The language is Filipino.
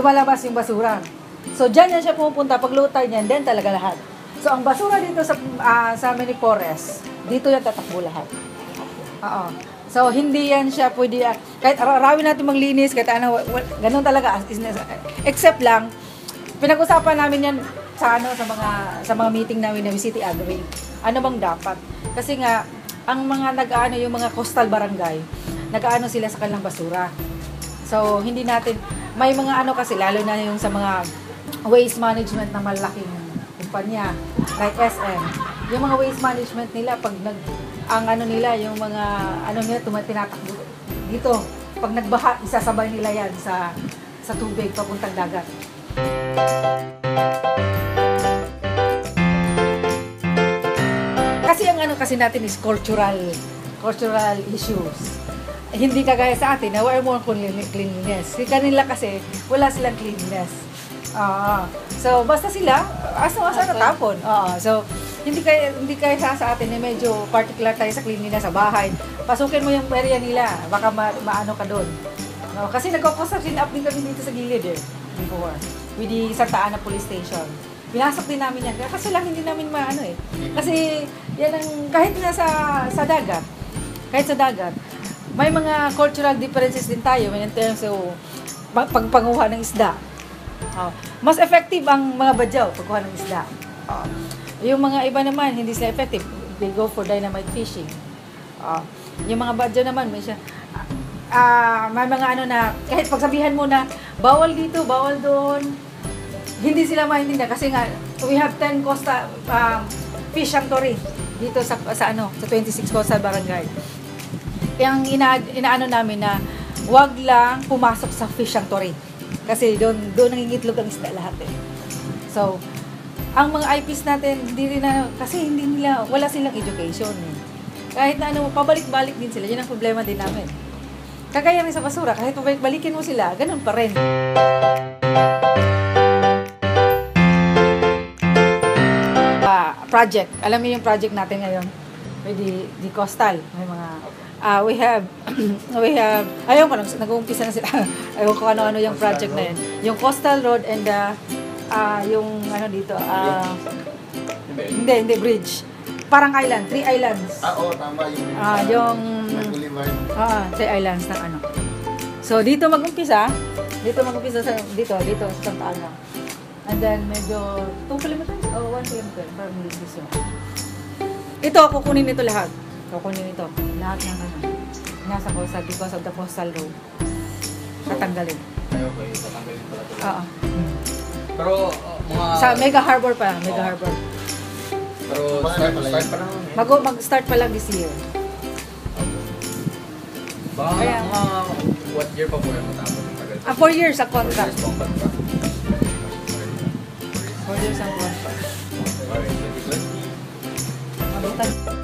lumalabas yung basura. So, dyan yan siya pumupunta. Pag low tide yan, then talaga lahat. So, ang basura dito sa mini forest, dito yan tatakbo lahat. Oo. So, hindi yan siya pwede, kahit arawin natin maglinis, kahit ano, ganun talaga. Except lang, pinag-usapan namin yan sa mga meeting namin ng City Agri. Ano bang dapat? Kasi nga, ang mga nag-aano, yung mga coastal barangay, nag-aano sila sa kanilang basura. So, hindi natin, may mga ano kasi, lalo na yung sa mga waste management ng malaking kumpanya, like SM. Yung mga waste management nila, pag ang ano nila, yung mga ano nila, tinatakbo dito. Pag nagbaha, isasabay nila yan sa tubig, papuntang dagat. Kasi ang ano kasi natin is cultural issues. Hindi kagaya sa atin, na we're more cleanliness. Kanila kasi, wala silang cleanliness. So, basta sila, asa natapon. So, hindi kayo sa atin, medyo particular tayo sa cleanliness sa bahay. Pasukin mo yung area nila, baka maano ka doon. Kasi nagko-construction up din kami dito sa gilid before. With the Santa Ana Police Station. Pinasok din namin yan. Kasi lang hindi namin maano Kasi yan ang, kahit na sa dagat, may mga cultural differences din tayo in terms of pagpanguha ng isda. Mas effective ang mga badyaw pagkuha ng isda. Yung mga iba naman, hindi sila effective. They go for dynamite fishing. Yung mga badyaw naman, may mga ano na, kahit pagsabihan mo na, bawal dito, bawal doon, hindi sila maintindihan kasi nga, we have 10 coastal fish sanctuary dito sa 26 coastal barangay. Kaya ang inaano namin na, wag lang pumasok sa fish sanctuary. Kasi doon nangingitlog ang isda lahat So, ang mga IPs natin, wala silang education Kahit na pabalik-balik din sila, yun ang problema din namin. Kagaya rin sa basura, kahit pabalik-balikin mo sila, ganun pa rin. Project, alam mo yung project natin ngayon? With the coastal, may mga we have ayaw ko nag-uumpisa na sila. Ayaw ko ano yung project na yun. Yung coastal road and yung ano dito hindi bridge. Parang island, 3 islands. Tama yung 3 islands ng ano. So dito mag-umpisa sa dito sa Santa Ana. And then medyo 2 kilometers o 1 kilometer from Luzon. Ito kukunin ito lahat. Lahat ng nasa coastal because of the coastal road. Tatanggalin. Okay, tatanggalin pala ito. Pero sa Mega Harbor pa, Mega Harbor. Pero start pa lang. Mag-start pa lang this year. Baka what year pa po yung matapos ng tagal? 4 years ang contract. 4 years ang contract. 4 years ang contract. Alright, 2020. Mabutan.